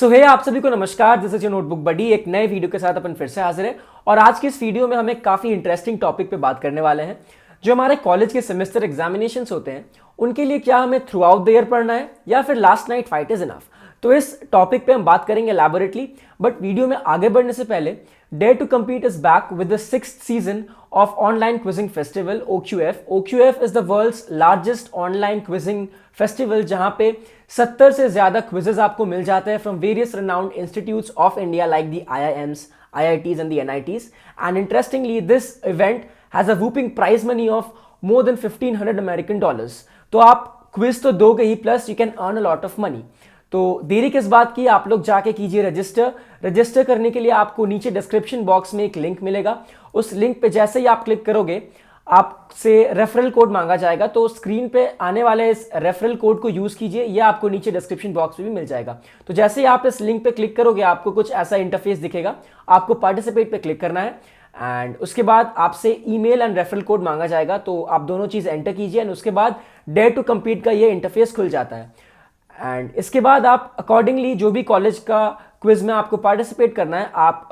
आप सभी को नमस्कार। दिस इज योर नोटबुक बडी। एक नए वीडियो के साथ अपन फिर से हाजिर है और आज की इस वीडियो में हम एक काफ़ी इंटरेस्टिंग टॉपिक पे बात करने वाले हैं। जो हमारे कॉलेज के सेमेस्टर एग्जामिनेशंस होते हैं उनके लिए क्या हमें थ्रू आउट द ईयर पढ़ना है या फिर last night fight is enough. तो इस टॉपिक पे हम बात करेंगे एलैबोरेटली, बट वीडियो में आगे बढ़ने से पहले Dare to Compete is back with the 6th season of online quizzing festival OQF. OQF is the world's largest online quizzing festival जहां पे 70 से ज्यादा क्विजेज आपको मिल जाते हैं from various renowned institutes of India like the IIMs, IITs and the NITs. And interestingly, this event has a whooping prize money of more than $1,500 American dollars. तो आप quiz तो दोगे ही, plus you can earn a lot of money. तो देरी किस बात की, आप लोग जाके कीजिए रजिस्टर करने के लिए आपको नीचे डिस्क्रिप्शन बॉक्स में एक लिंक मिलेगा। उस लिंक पे जैसे ही आप क्लिक करोगे आपसे रेफरल कोड मांगा जाएगा, तो स्क्रीन पे आने वाले इस रेफरल कोड को यूज कीजिए, यह आपको नीचे डिस्क्रिप्शन बॉक्स में भी मिल जाएगा। तो जैसे ही आप इस लिंक पे क्लिक करोगे आपको कुछ ऐसा इंटरफेस दिखेगा, आपको पार्टिसिपेट पे क्लिक करना है एंड उसके बाद आपसे ईमेल एंड रेफरल कोड मांगा जाएगा। तो आप दोनों चीज एंटर कीजिए एंड उसके बाद डेयर टू कम्पीट का ये इंटरफेस खुल जाता है। एंड इसके बाद आप अकॉर्डिंगली जो भी कॉलेज का क्विज में आपको पार्टिसिपेट करना है आप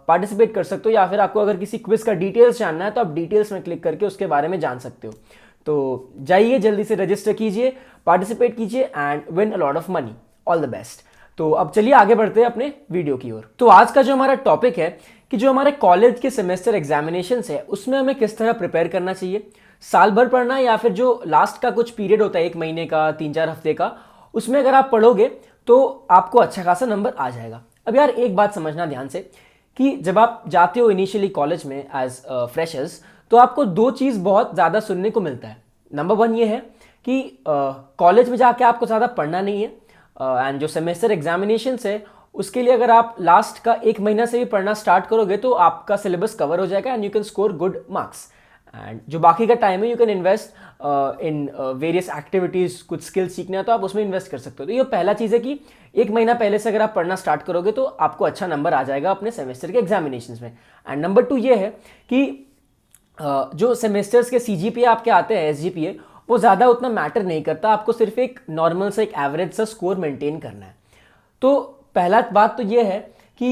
पार्टिसिपेट कर सकते हो, या फिर आपको अगर किसी क्विज का डिटेल्स जानना है तो आप डिटेल्स में क्लिक करके उसके बारे में जान सकते हो। तो जाइए जल्दी से रजिस्टर कीजिए, पार्टिसिपेट कीजिए and win a lot of money. All the best. तो अब चलिए आगे बढ़ते हैं अपने वीडियो की ओर। तो आज का जो हमारा टॉपिक है कि जो हमारे कॉलेज के सेमेस्टर एग्जामिनेशंस है उसमें हमें किस तरह प्रिपेयर करना चाहिए, साल भर पढ़ना है या फिर जो लास्ट का कुछ पीरियड होता है 1 महीने का 3-4 हफ्ते का, उसमें अगर आप पढ़ोगे तो आपको अच्छा खासा नंबर आ जाएगा। अब यार एक बात समझना ध्यान से कि जब आप जाते हो इनिशियली कॉलेज में एज फ्रेशर्स, तो आपको 2 चीज़ बहुत ज़्यादा सुनने को मिलता है। नंबर 1 ये है कि कॉलेज में जाके आपको ज़्यादा पढ़ना नहीं है एंड जो सेमेस्टर एग्जामिनेशंस है उसके लिए अगर आप लास्ट का 1 महीना से भी पढ़ना स्टार्ट करोगे तो आपका सिलेबस कवर हो जाएगा and you can score good marks. And जो बाकी का टाइम है you can invest in various activities, कुछ स्किल्स सीखना है तो आप उसमें इन्वेस्ट कर सकते हो। तो ये पहला चीज़ है कि 1 महीना पहले से अगर आप पढ़ना स्टार्ट करोगे तो आपको अच्छा नंबर आ जाएगा अपने सेमेस्टर के एग्जामिनेशंस में। एंड नंबर 2 ये है कि जो सेमेस्टर्स के CGPA आपके आते हैं SGPA, वो ज़्यादा उतना मैटर नहीं करता, आपको सिर्फ एक नॉर्मल सा एक एवरेज सा स्कोर मेंटेन करना है। तो पहला बात तो ये है कि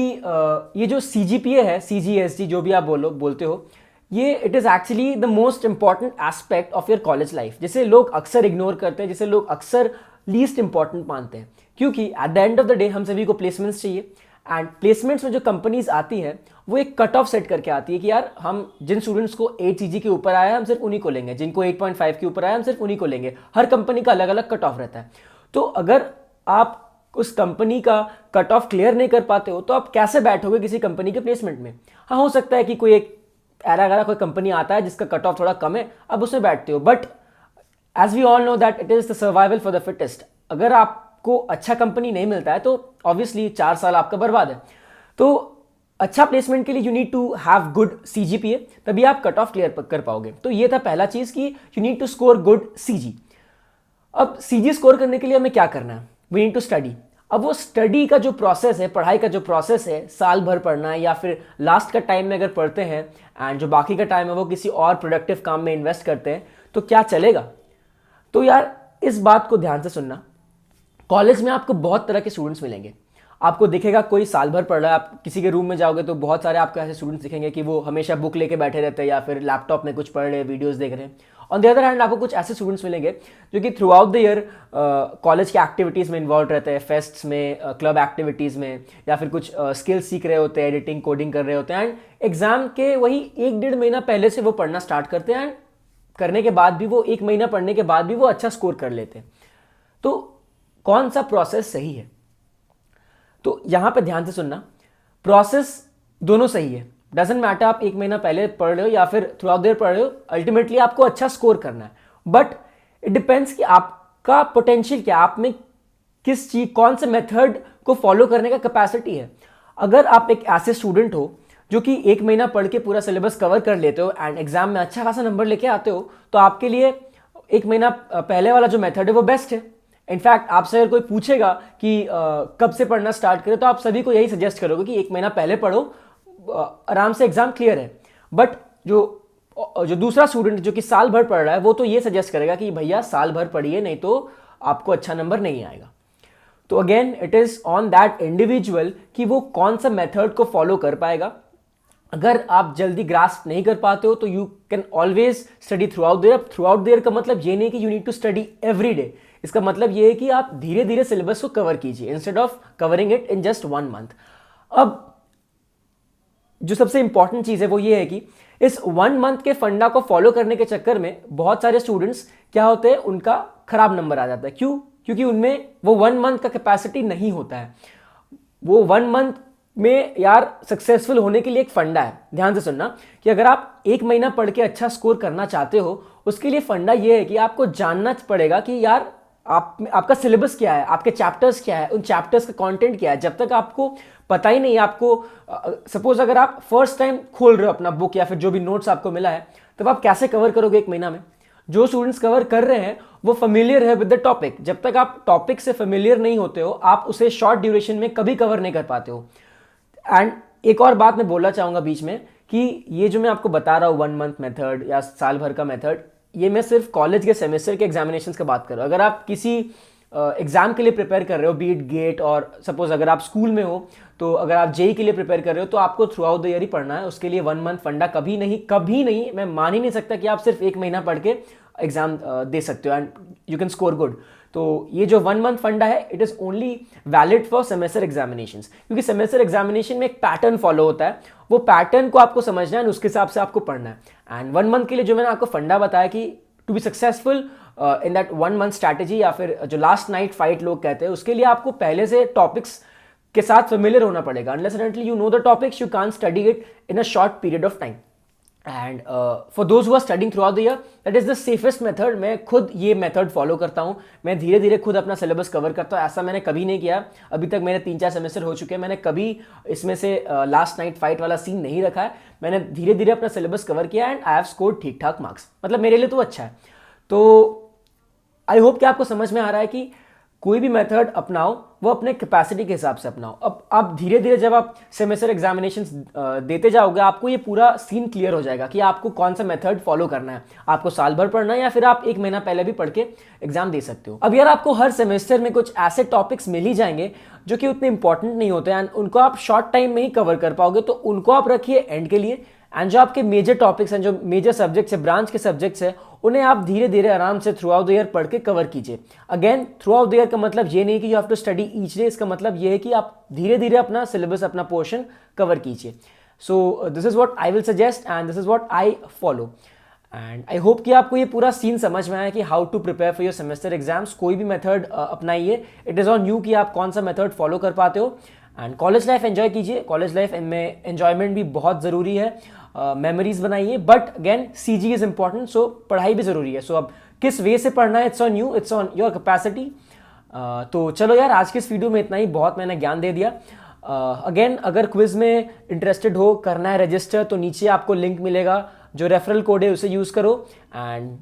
ये जो CGPA है, CGSG जो भी आप बोलते हो, ये it is actually the most important aspect of your college life, जिसे लोग अक्सर इग्नोर करते हैं, जिसे लोग अक्सर लीस्ट इंपॉर्टेंट मानते हैं। क्योंकि at the end of the day हम सभी को प्लेसमेंट्स चाहिए एंड प्लेसमेंट्स में जो कंपनीज आती है वो एक कट ऑफ सेट करके आती है कि यार हम जिन स्टूडेंट्स को 8 CG के ऊपर आया हम सिर्फ उन्हीं को लेंगे, जिनको 8.5 के ऊपर आया हम सिर्फ उन्हीं को लेंगे। हर कंपनी का अलग अलग कट ऑफ रहता है। तो अगर आप उस कंपनी का कट ऑफ क्लियर नहीं कर पाते हो तो आप कैसे बैठोगे किसी कंपनी के प्लेसमेंट में। हाँ, हो सकता है कि कोई एक ऐरा कोई कंपनी आता है जिसका कट ऑफ थोड़ा कम है, अब उसमें बैठते हो, but as we all know that it is the survival for the fittest. अगर आपको अच्छा कंपनी नहीं मिलता है तो ऑब्वियसली 4 साल आपका बर्बाद है। तो अच्छा प्लेसमेंट के लिए you need to have good CGPA, तभी आप कट ऑफ क्लियर कर पाओगे। तो ये था पहला चीज कि you need to score good CG। अब CG स्कोर करने के लिए हमें क्या करना है, वी नीड टू स्टडी। अब वो स्टडी का जो प्रोसेस है, पढ़ाई का जो प्रोसेस है, साल भर पढ़ना है या फिर लास्ट का टाइम में अगर पढ़ते हैं एंड जो बाकी का टाइम है वो किसी और प्रोडक्टिव काम में इन्वेस्ट करते हैं तो क्या चलेगा। तो यार इस बात को ध्यान से सुनना, कॉलेज में आपको बहुत तरह के स्टूडेंट्स मिलेंगे। आपको दिखेगा कोई साल भर पढ़ रहा है, आप किसी के रूम में जाओगे तो बहुत सारे आपको ऐसे स्टूडेंट्स दिखेंगे कि वो हमेशा बुक लेके बैठे रहते हैं या फिर लैपटॉप में कुछ पढ़ रहे हैं, वीडियोस देख रहे हैं। ऑन द अदर हैंड आपको कुछ ऐसे स्टूडेंट्स मिलेंगे जो कि through out the year college के एक्टिविटीज़ में इन्वॉल्व रहते हैं, फेस्ट्स में, क्लब एक्टिविटीज़ में, या फिर कुछ स्किल्स सीख रहे होते हैं, एडिटिंग कोडिंग कर रहे होते हैं एंड एग्जाम के वही 1-1.5 महीना पहले से वो पढ़ना स्टार्ट करते हैं एंड करने के बाद भी वो 1 महीना पढ़ने के बाद भी वो अच्छा स्कोर कर लेते हैं। तो कौन सा प्रोसेस सही है, तो यहां पे ध्यान से सुनना, प्रोसेस दोनों सही है। डजेंट मैटर आप 1 महीना पहले पढ़ रहे हो या फिर थ्रू आउट द ईयर पढ़ रहे हो, अल्टीमेटली आपको अच्छा स्कोर करना है। बट इट डिपेंड्स कि आपका पोटेंशियल क्या, आप में किस चीज, कौन से मेथड को फॉलो करने का कैपेसिटी है। अगर आप एक ऐसे स्टूडेंट हो जो कि 1 महीना पढ़ के पूरा सिलेबस कवर कर लेते हो एंड एग्जाम में अच्छा खासा नंबर लेके आते हो, तो आपके लिए 1 महीना पहले वाला जो मेथड है वो बेस्ट है। इनफैक्ट आपसे अगर कोई पूछेगा कि कब से पढ़ना स्टार्ट करें तो आप सभी को यही सजेस्ट करोगे कि 1 महीना पहले पढ़ो, आराम से एग्जाम क्लियर है। बट जो दूसरा स्टूडेंट जो कि साल भर पढ़ रहा है वो तो ये सजेस्ट करेगा कि भैया साल भर पढ़िए, नहीं तो आपको अच्छा नंबर नहीं आएगा। तो again it is on that individual कि वो कौन सा मेथड को फॉलो कर पाएगा। अगर आप जल्दी ग्रास्प नहीं कर पाते हो तो you can always study throughout the year. Throughout the year का मतलब ये नहीं कि you need to study every day, इसका मतलब ये है कि आप धीरे धीरे सिलेबस को कवर कीजिए instead of covering it in just 1 month. अब जो सबसे इंपॉर्टेंट चीज है वो ये है कि इस 1 मंथ के फंडा को फॉलो करने के चक्कर में बहुत सारे स्टूडेंट्स क्या होते हैं, उनका खराब नंबर आ जाता है। क्यों? क्योंकि उनमें वो 1 मंथ का कैपेसिटी नहीं होता है। वो 1 मंथ में यार सक्सेसफुल होने के लिए एक फंडा है, ध्यान से सुनना, कि अगर आप 1 महीना पढ़ के अच्छा स्कोर करना चाहते हो, उसके लिए फंडा ये है कि आपको जानना पड़ेगा कि यार आपका सिलेबस क्या है, आपके चैप्टर्स क्या है, उन चैप्टर्स का कंटेंट क्या है। जब तक आपको पता ही नहीं, आपको सपोज अगर आप फर्स्ट टाइम खोल रहे हो अपना बुक या फिर जो भी नोट्स आपको मिला है, तब आप कैसे कवर करोगे 1 महीना में? जो स्टूडेंट्स कवर कर रहे हैं वो फेमिलियर है विद द टॉपिक। जब तक आप टॉपिक से फेमिलियर नहीं होते हो, आप उसे शॉर्ट ड्यूरेशन में कभी कवर नहीं कर पाते हो। एंड एक और बात मैं बोलना चाहूंगा बीच में कि ये जो मैं आपको बता रहा हूँ 1 मंथ मेथड या साल भर का मेथड, ये मैं सिर्फ कॉलेज के सेमेस्टर के एग्जामिनेशंस की बात कर रहा हूँ। अगर आप किसी एग्जाम के लिए प्रिपेयर कर रहे हो, बीट गेट, और सपोज अगर आप स्कूल में हो, तो अगर आप जेई के लिए प्रिपेयर कर रहे हो तो आपको थ्रू आउट द ईयर ही पढ़ना है। उसके लिए 1 मंथ फंडा कभी नहीं, मैं मान ही नहीं सकता कि आप सिर्फ 1 महीना पढ़ के एग्जाम दे सकते हो and you can score good. तो ये जो 1 मंथ फंडा है, it is only valid for semester examinations, क्योंकि सेमेस्टर एग्जामिनेशन में एक पैटर्न फॉलो होता है। वो पैटर्न को आपको समझना है और उसके हिसाब से आपको पढ़ना है। एंड 1 मंथ के लिए जो मैंने आपको फंडा बताया कि to be successful in that 1 month strategy, या फिर जो लास्ट नाइट फाइट लोग कहते हैं, उसके लिए आपको पहले से टॉपिक्स के साथ फेमिलियर होना पड़ेगा। Unless and until you know the topics, you can't study it in a short period of time. And for those who are studying throughout the year, that is the safest method. मैं खुद ये method follow करता हूँ। मैं धीरे धीरे खुद अपना सिलेबस कवर करता हूँ। ऐसा मैंने कभी नहीं किया अभी तक। मेरे 3-4 सेमेस्टर हो चुके हैं, मैंने कभी इसमें से लास्ट नाइट फाइट वाला सीन नहीं रखा है। मैंने धीरे धीरे अपना सिलेबस कवर किया एंड आई हैव स्कोर्ड ठीक ठाक मार्क्स। मतलब मेरे लिए तो अच्छा है। तो आई होप कि आपको समझ में आ रहा है कि कोई भी मेथड अपनाओ वो अपने कैपेसिटी के हिसाब से अपनाओ। अब आप धीरे धीरे जब आप सेमेस्टर एग्जामिनेशंस देते जाओगे, आपको ये पूरा सीन क्लियर हो जाएगा कि आपको कौन सा मेथड फॉलो करना है। आपको साल भर पढ़ना है या फिर आप 1 महीना पहले भी पढ़ के एग्जाम दे सकते हो। अब यार आपको हर सेमेस्टर में कुछ ऐसे टॉपिक्स मिल ही जाएंगे जो कि उतने इंपॉर्टेंट नहीं होते एंड उनको आप शॉर्ट टाइम में ही कवर कर पाओगे, तो उनको आप रखिए एंड के लिए। एंड जो आपके मेजर टॉपिक्स हैं, जो मेजर सब्जेक्ट्स है, ब्रांच के सब्जेक्ट्स है, उन्हें आप धीरे धीरे आराम से थ्रू आउट द ईयर पढ़ के कवर कीजिए। Again throughout the year का मतलब ये नहीं कि you have to study each day. इसका मतलब ये है कि आप धीरे धीरे अपना सिलेबस, अपना पोर्शन कवर कीजिए। So this is what I will suggest and this is what I follow. And I hope कि आपको ये पूरा सीन समझ में आया कि how to prepare for your semester exams. कोई भी मेथड अपनाइए, इट इज़ ऑन यू कि आप कौन सा मेथड फॉलो कर पाते हो। एंड कॉलेज लाइफ एंजॉय कीजिए। कॉलेज लाइफ में एंजॉयमेंट भी बहुत ज़रूरी है, मेमोरीज बनाइए, but again CG is important, सो पढ़ाई भी ज़रूरी है। सो अब किस वे से पढ़ना है, it's on you, it's on your capacity. तो चलो यार, आज के इस वीडियो में इतना ही, बहुत मैंने ज्ञान दे दिया। अगेन अगर क्विज में इंटरेस्टेड हो, करना है रजिस्टर, तो नीचे आपको लिंक मिलेगा, जो रेफरल कोड है उसे यूज़ करो एंड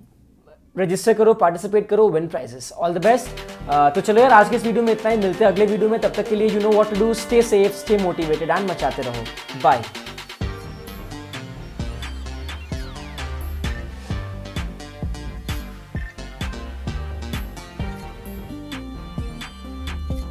रजिस्टर करो, पार्टिसिपेट करो, win prices. All the best. तो चलो यार, आज के इस वीडियो में इतना ही। मिलते हैं अगले वीडियो में। तब तक के लिए you know what to do, stay safe, stay motivated and मचाते रहो। बाय।